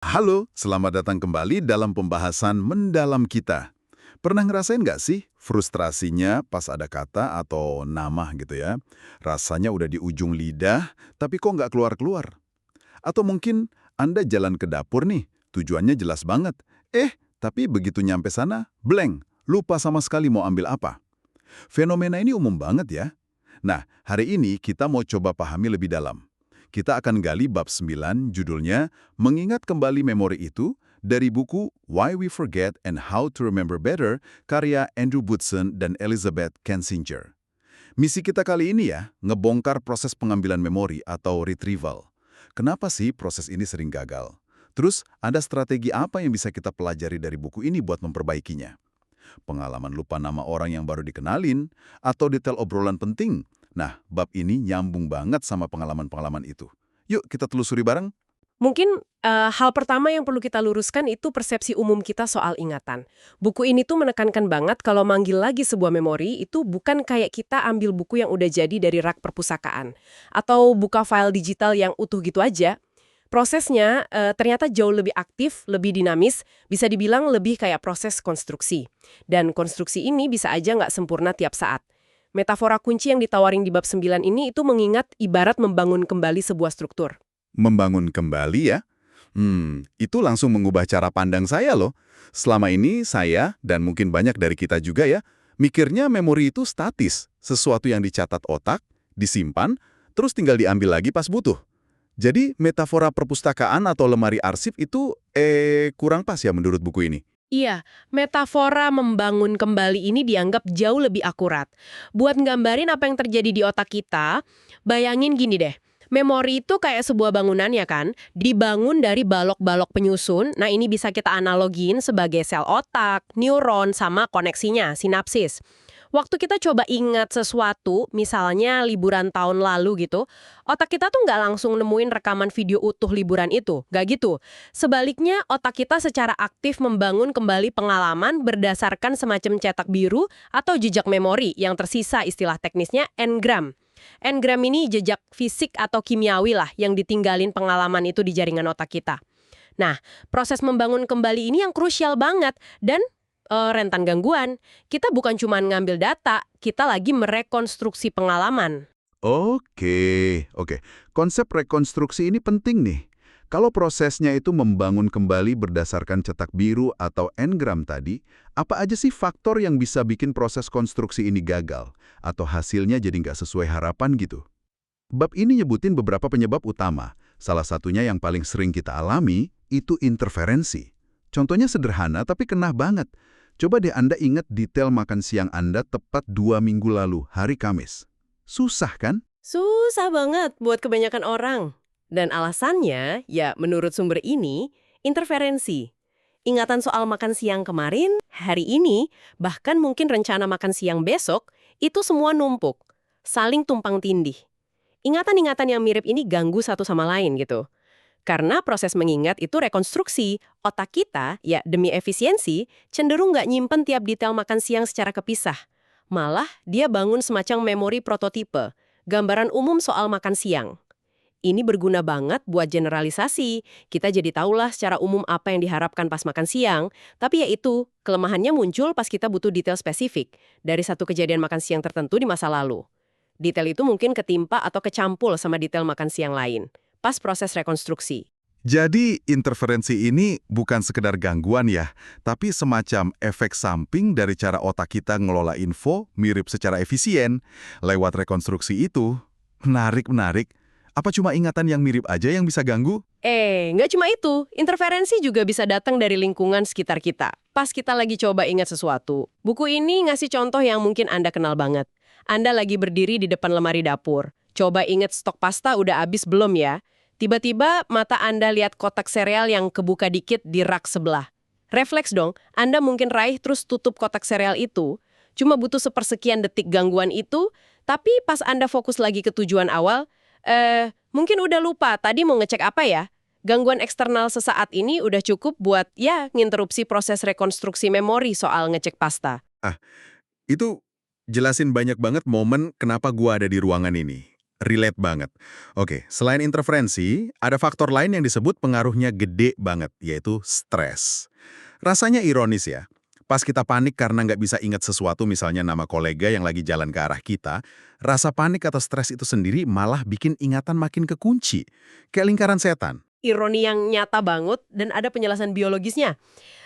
Halo, selamat datang kembali dalam pembahasan mendalam kita. Pernah ngerasain nggak sih frustrasinya pas ada kata atau nama gitu ya? Rasanya udah di ujung lidah, tapi kok nggak keluar-keluar? Atau mungkin Anda jalan ke dapur nih, tujuannya jelas banget. Tapi begitu nyampe sana, blank, lupa sama sekali mau ambil apa. Fenomena ini umum banget ya. Nah, hari ini kita mau coba pahami lebih dalam. Kita akan gali bab 9, judulnya Mengingat Kembali Memori Itu, dari buku Why We Forget and How to Remember Better, karya Andrew Woodson dan Elizabeth Kensinger. Misi kita kali ini ya, ngebongkar proses pengambilan memori atau retrieval. Kenapa sih proses ini sering gagal? Terus, ada strategi apa yang bisa kita pelajari dari buku ini buat memperbaikinya? Pengalaman lupa nama orang yang baru dikenalin, atau detail obrolan penting. Nah, bab ini nyambung banget sama pengalaman-pengalaman itu. Yuk kita telusuri bareng. Mungkin hal pertama yang perlu kita luruskan itu persepsi umum kita soal ingatan. Buku ini tuh menekankan banget kalau manggil lagi sebuah memori itu bukan kayak kita ambil buku yang udah jadi dari rak perpustakaan. Atau buka file digital yang utuh gitu aja. Prosesnya ternyata jauh lebih aktif, lebih dinamis, bisa dibilang lebih kayak proses konstruksi. Dan konstruksi ini bisa aja nggak sempurna tiap saat. Metafora kunci yang ditawarin di bab 9 ini itu mengingat ibarat membangun kembali sebuah struktur. Membangun kembali ya? Itu langsung mengubah cara pandang saya loh. Selama ini saya, dan mungkin banyak dari kita juga ya, mikirnya memori itu statis, sesuatu yang dicatat otak, disimpan, terus tinggal diambil lagi pas butuh. Jadi metafora perpustakaan atau lemari arsip itu kurang pas ya menurut buku ini. Iya, metafora membangun kembali ini dianggap jauh lebih akurat. Buat nggambarin apa yang terjadi di otak kita, bayangin gini deh. Memori itu kayak sebuah bangunan ya kan, dibangun dari balok-balok penyusun. Nah ini bisa kita analogiin sebagai sel otak, neuron, sama koneksinya, sinapsis. Waktu kita coba ingat sesuatu, misalnya liburan tahun lalu gitu, otak kita tuh nggak langsung nemuin rekaman video utuh liburan itu, nggak gitu. Sebaliknya, otak kita secara aktif membangun kembali pengalaman berdasarkan semacam cetak biru atau jejak memori yang tersisa, istilah teknisnya engram. Engram ini jejak fisik atau kimiawi lah yang ditinggalin pengalaman itu di jaringan otak kita. Nah, proses membangun kembali ini yang krusial banget dan rentan gangguan. Kita bukan cuma ngambil data, kita lagi merekonstruksi pengalaman. Oke. Konsep rekonstruksi ini penting nih. Kalau prosesnya itu membangun kembali berdasarkan cetak biru atau engram tadi, apa aja sih faktor yang bisa bikin proses konstruksi ini gagal? Atau hasilnya jadi nggak sesuai harapan gitu? Bab ini nyebutin beberapa penyebab utama. Salah satunya yang paling sering kita alami, itu interferensi. Contohnya sederhana tapi kena banget. Coba deh Anda ingat detail makan siang Anda tepat 2 minggu lalu, hari Kamis. Susah kan? Susah banget buat kebanyakan orang. Dan alasannya, ya menurut sumber ini, interferensi. Ingatan soal makan siang kemarin, hari ini, bahkan mungkin rencana makan siang besok, itu semua numpuk. Saling tumpang tindih. Ingatan-ingatan yang mirip ini ganggu satu sama lain gitu. Karena proses mengingat itu rekonstruksi, otak kita, ya demi efisiensi, cenderung nggak nyimpen tiap detail makan siang secara kepisah. Malah, dia bangun semacam memori prototipe, gambaran umum soal makan siang. Ini berguna banget buat generalisasi. Kita jadi tahulah secara umum apa yang diharapkan pas makan siang. Tapi ya itu, kelemahannya muncul pas kita butuh detail spesifik dari satu kejadian makan siang tertentu di masa lalu. Detail itu mungkin ketimpa atau kecampul sama detail makan siang lain, pas proses rekonstruksi. Jadi interferensi ini bukan sekedar gangguan ya, tapi semacam efek samping dari cara otak kita ngelola info mirip secara efisien. Lewat rekonstruksi itu, menarik. Apa cuma ingatan yang mirip aja yang bisa ganggu? Nggak cuma itu. Interferensi juga bisa datang dari lingkungan sekitar kita. Pas kita lagi coba ingat sesuatu. Buku ini ngasih contoh yang mungkin Anda kenal banget. Anda lagi berdiri di depan lemari dapur. Coba ingat stok pasta udah habis belum ya? Tiba-tiba mata Anda lihat kotak sereal yang kebuka dikit di rak sebelah. Refleks dong, Anda mungkin raih terus tutup kotak sereal itu. Cuma butuh sepersekian detik gangguan itu, tapi pas Anda fokus lagi ke tujuan awal, mungkin udah lupa tadi mau ngecek apa ya? Gangguan eksternal sesaat ini udah cukup buat, ya, nginterupsi proses rekonstruksi memori soal ngecek pasta. Itu jelasin banyak banget momen kenapa gua ada di ruangan ini. Relate banget. Oke, selain interferensi, ada faktor lain yang disebut pengaruhnya gede banget, yaitu stres. Rasanya ironis ya. Pas kita panik karena nggak bisa ingat sesuatu, misalnya nama kolega yang lagi jalan ke arah kita, rasa panik atau stres itu sendiri malah bikin ingatan makin kekunci. Kayak lingkaran setan. Ironi yang nyata banget dan ada penjelasan biologisnya.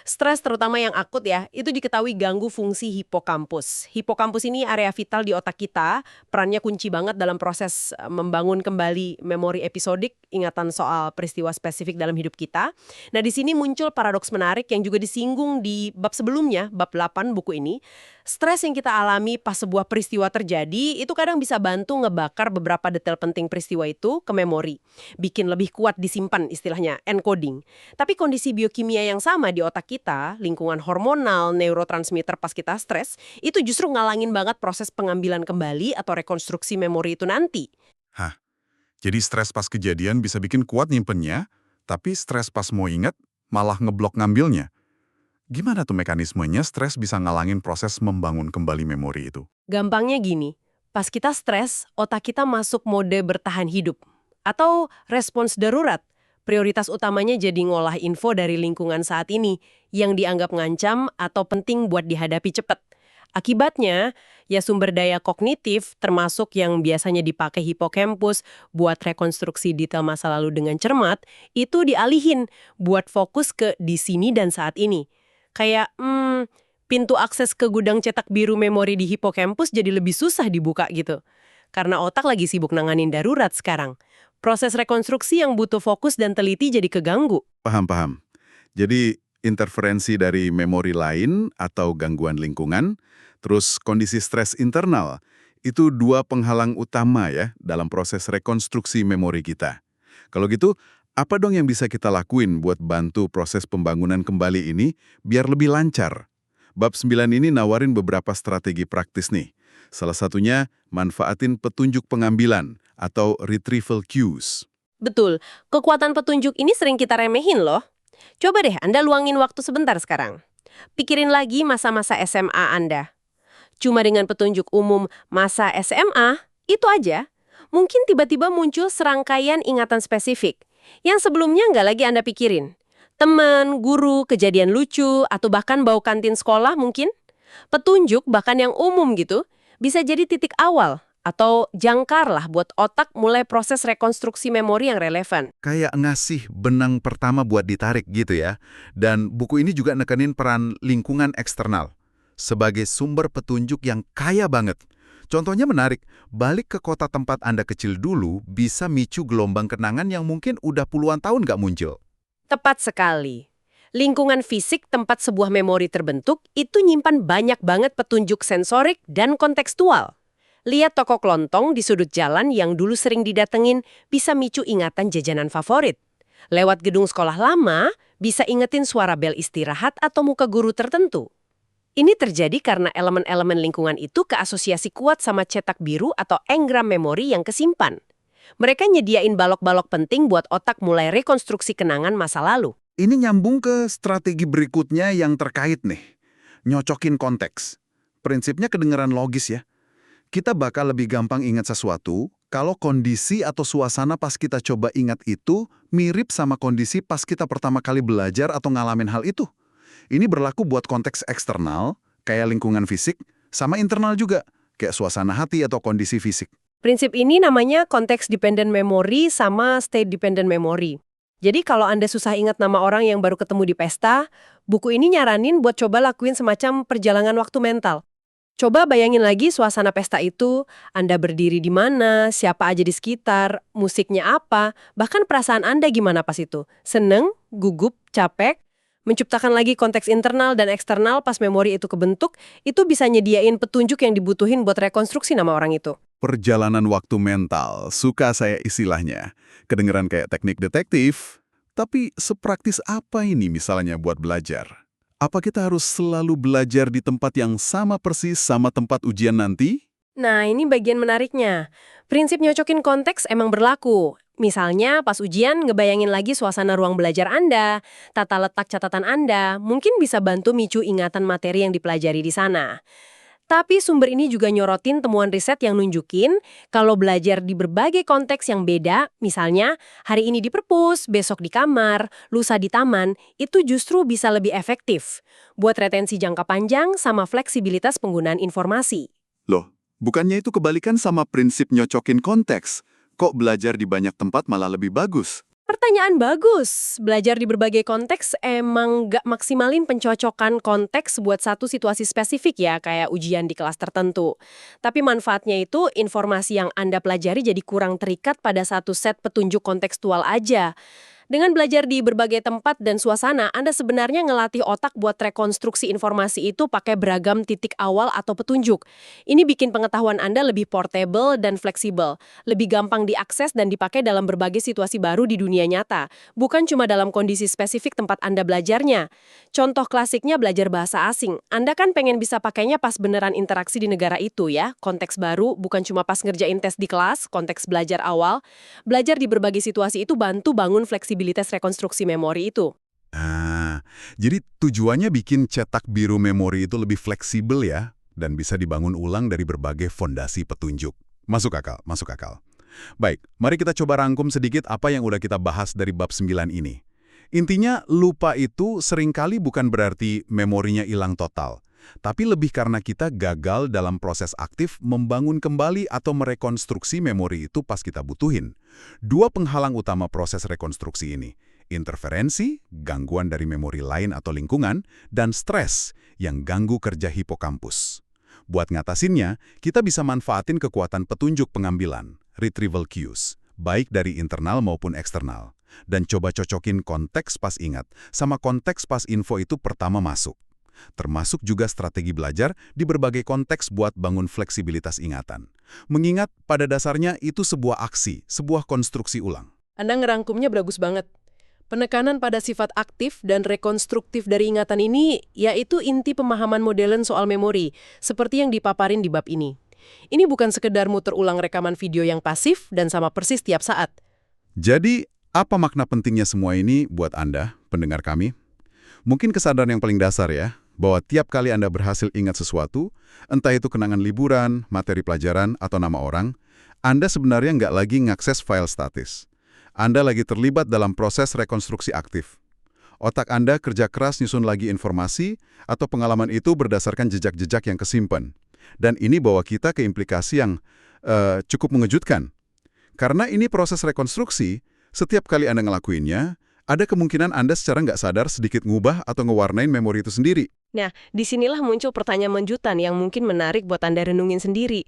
Stres terutama yang akut ya, itu diketahui ganggu fungsi hipokampus. Hipokampus ini area vital di otak kita, perannya kunci banget dalam proses membangun kembali memori episodik, ingatan soal peristiwa spesifik dalam hidup kita. Nah, di sini muncul paradoks menarik yang juga disinggung di bab sebelumnya, bab 8 buku ini. Stres yang kita alami pas sebuah peristiwa terjadi, itu kadang bisa bantu ngebakar beberapa detail penting peristiwa itu ke memori. Bikin lebih kuat disimpan istilahnya, encoding. Tapi kondisi biokimia yang sama di otak kita, lingkungan hormonal, neurotransmitter pas kita stres, itu justru ngalangin banget proses pengambilan kembali atau rekonstruksi memori itu nanti. Hah, jadi stres pas kejadian bisa bikin kuat nyimpennya, tapi stres pas mau ingat malah ngeblok ngambilnya. Gimana tuh mekanismenya stres bisa ngalangin proses membangun kembali memori itu? Gampangnya gini, pas kita stres, otak kita masuk mode bertahan hidup. Atau respons darurat. Prioritas utamanya jadi ngolah info dari lingkungan saat ini yang dianggap ngancam atau penting buat dihadapi cepat. Akibatnya, ya sumber daya kognitif termasuk yang biasanya dipakai hipokampus buat rekonstruksi detail masa lalu dengan cermat, itu dialihin buat fokus ke di sini dan saat ini. Kayak, pintu akses ke gudang cetak biru memori di hipokampus jadi lebih susah dibuka gitu. Karena otak lagi sibuk nanganin darurat sekarang. Proses rekonstruksi yang butuh fokus dan teliti jadi keganggu. Paham. Jadi interferensi dari memori lain atau gangguan lingkungan, terus kondisi stres internal, itu dua penghalang utama ya dalam proses rekonstruksi memori kita. Kalau gitu, apa dong yang bisa kita lakuin buat bantu proses pembangunan kembali ini biar lebih lancar? Bab 9 ini nawarin beberapa strategi praktis nih. Salah satunya, manfaatin petunjuk pengambilan atau retrieval cues. Betul, kekuatan petunjuk ini sering kita remehin loh. Coba deh Anda luangin waktu sebentar sekarang. Pikirin lagi masa-masa SMA Anda. Cuma dengan petunjuk umum masa SMA, itu aja. Mungkin tiba-tiba muncul serangkaian ingatan spesifik yang sebelumnya nggak lagi Anda pikirin. Teman, guru, kejadian lucu, atau bahkan bau kantin sekolah mungkin. Petunjuk bahkan yang umum gitu, bisa jadi titik awal atau jangkar lah buat otak mulai proses rekonstruksi memori yang relevan. Kayak ngasih benang pertama buat ditarik gitu ya. Dan buku ini juga nekenin peran lingkungan eksternal sebagai sumber petunjuk yang kaya banget. Contohnya menarik, balik ke kota tempat Anda kecil dulu bisa micu gelombang kenangan yang mungkin udah puluhan tahun nggak muncul. Tepat sekali. Lingkungan fisik tempat sebuah memori terbentuk itu nyimpan banyak banget petunjuk sensorik dan kontekstual. Lihat toko kelontong di sudut jalan yang dulu sering didatengin bisa micu ingatan jajanan favorit. Lewat gedung sekolah lama, bisa ingetin suara bel istirahat atau muka guru tertentu. Ini terjadi karena elemen-elemen lingkungan itu keasosiasi kuat sama cetak biru atau engram memori yang kesimpan. Mereka nyediain balok-balok penting buat otak mulai rekonstruksi kenangan masa lalu. Ini nyambung ke strategi berikutnya yang terkait nih. Nyocokin konteks. Prinsipnya kedengeran logis ya. Kita bakal lebih gampang ingat sesuatu kalau kondisi atau suasana pas kita coba ingat itu mirip sama kondisi pas kita pertama kali belajar atau ngalamin hal itu. Ini berlaku buat konteks eksternal, kayak lingkungan fisik, sama internal juga, kayak suasana hati atau kondisi fisik. Prinsip ini namanya konteks dependent memory sama state dependent memory. Jadi kalau Anda susah ingat nama orang yang baru ketemu di pesta, buku ini nyaranin buat coba lakuin semacam perjalanan waktu mental. Coba bayangin lagi suasana pesta itu, Anda berdiri di mana, siapa aja di sekitar, musiknya apa, bahkan perasaan Anda gimana pas itu. Seneng, gugup, capek. Menciptakan lagi konteks internal dan eksternal pas memori itu kebentuk, itu bisa nyediain petunjuk yang dibutuhin buat rekonstruksi nama orang itu. Perjalanan waktu mental, suka saya istilahnya. Kedengeran kayak teknik detektif, tapi sepraktis apa ini misalnya buat belajar? Apa kita harus selalu belajar di tempat yang sama persis sama tempat ujian nanti? Nah, ini bagian menariknya. Prinsip nyocokin konteks emang berlaku. Misalnya, pas ujian ngebayangin lagi suasana ruang belajar Anda, tata letak catatan Anda, mungkin bisa bantu micu ingatan materi yang dipelajari di sana. Tapi sumber ini juga nyorotin temuan riset yang nunjukin kalau belajar di berbagai konteks yang beda, misalnya hari ini di perpus, besok di kamar, lusa di taman, itu justru bisa lebih efektif buat retensi jangka panjang sama fleksibilitas penggunaan informasi. Loh, bukannya itu kebalikan sama prinsip nyocokin konteks? Kok belajar di banyak tempat malah lebih bagus? Pertanyaan bagus. Belajar di berbagai konteks emang gak maksimalin pencocokan konteks buat satu situasi spesifik ya, kayak ujian di kelas tertentu. Tapi manfaatnya itu informasi yang Anda pelajari jadi kurang terikat pada satu set petunjuk kontekstual aja. Dengan belajar di berbagai tempat dan suasana, Anda sebenarnya ngelatih otak buat rekonstruksi informasi itu pakai beragam titik awal atau petunjuk. Ini bikin pengetahuan Anda lebih portable dan fleksibel, lebih gampang diakses dan dipakai dalam berbagai situasi baru di dunia nyata, bukan cuma dalam kondisi spesifik tempat Anda belajarnya. Contoh klasiknya belajar bahasa asing. Anda kan pengen bisa pakainya pas beneran interaksi di negara itu ya, konteks baru, bukan cuma pas ngerjain tes di kelas, konteks belajar awal. Belajar di berbagai situasi itu bantu bangun fleksibilitas rekonstruksi memori itu. Jadi tujuannya bikin cetak biru memori itu lebih fleksibel ya, dan bisa dibangun ulang dari berbagai fondasi petunjuk. Masuk akal, masuk akal. Baik, mari kita coba rangkum sedikit apa yang udah kita bahas dari bab 9 ini. Intinya, lupa itu seringkali bukan berarti memorinya hilang total, tapi lebih karena kita gagal dalam proses aktif membangun kembali atau merekonstruksi memori itu pas kita butuhin. Dua penghalang utama proses rekonstruksi ini, interferensi, gangguan dari memori lain atau lingkungan, dan stres yang ganggu kerja hipokampus. Buat ngatasinnya, kita bisa manfaatin kekuatan petunjuk pengambilan, retrieval cues, baik dari internal maupun eksternal, dan coba cocokin konteks pas ingat sama konteks pas info itu pertama masuk. Termasuk juga strategi belajar di berbagai konteks buat bangun fleksibilitas ingatan. Mengingat pada dasarnya itu sebuah aksi, sebuah konstruksi ulang. Anda ngerangkumnya bagus banget. Penekanan pada sifat aktif dan rekonstruktif dari ingatan ini yaitu inti pemahaman modern soal memori, seperti yang dipaparin di bab ini. Ini bukan sekedar muter ulang rekaman video yang pasif dan sama persis tiap saat. Jadi, apa makna pentingnya semua ini buat Anda, pendengar kami? Mungkin kesadaran yang paling dasar ya, bahwa tiap kali Anda berhasil ingat sesuatu, entah itu kenangan liburan, materi pelajaran, atau nama orang, Anda sebenarnya nggak lagi ngakses file statis. Anda lagi terlibat dalam proses rekonstruksi aktif. Otak Anda kerja keras nyusun lagi informasi, atau pengalaman itu berdasarkan jejak-jejak yang kesimpan. Dan ini bawa kita ke implikasi yang cukup mengejutkan. Karena ini proses rekonstruksi, setiap kali Anda ngelakuinnya, ada kemungkinan Anda secara nggak sadar sedikit ngubah atau ngewarnain memori itu sendiri. Nah, disinilah muncul pertanyaan menjutan yang mungkin menarik buat Anda renungin sendiri.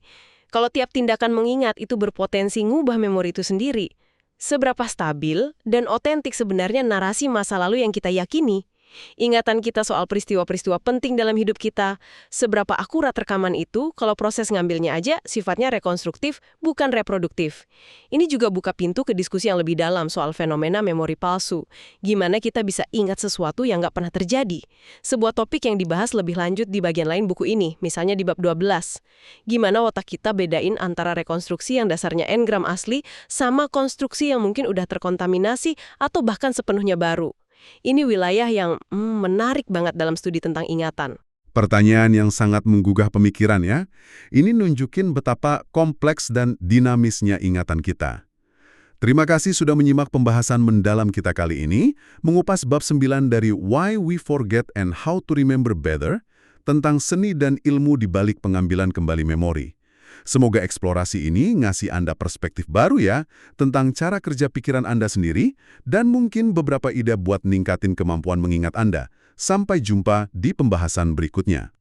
Kalau tiap tindakan mengingat itu berpotensi ngubah memori itu sendiri, seberapa stabil dan otentik sebenarnya narasi masa lalu yang kita yakini? Ingatan kita soal peristiwa-peristiwa penting dalam hidup kita, seberapa akurat rekaman itu kalau proses ngambilnya aja sifatnya rekonstruktif, bukan reproduktif. Ini juga buka pintu ke diskusi yang lebih dalam soal fenomena memori palsu. Gimana kita bisa ingat sesuatu yang nggak pernah terjadi? Sebuah topik yang dibahas lebih lanjut di bagian lain buku ini, misalnya di bab 12. Gimana otak kita bedain antara rekonstruksi yang dasarnya engram asli sama konstruksi yang mungkin udah terkontaminasi atau bahkan sepenuhnya baru. Ini wilayah yang menarik banget dalam studi tentang ingatan. Pertanyaan yang sangat menggugah pemikiran ya. Ini nunjukin betapa kompleks dan dinamisnya ingatan kita. Terima kasih sudah menyimak pembahasan mendalam kita kali ini, mengupas bab 9 dari Why We Forget and How to Remember Better, tentang seni dan ilmu di balik pengambilan kembali memori. Semoga eksplorasi ini ngasih Anda perspektif baru ya, tentang cara kerja pikiran Anda sendiri, dan mungkin beberapa ide buat ningkatin kemampuan mengingat Anda. Sampai jumpa di pembahasan berikutnya.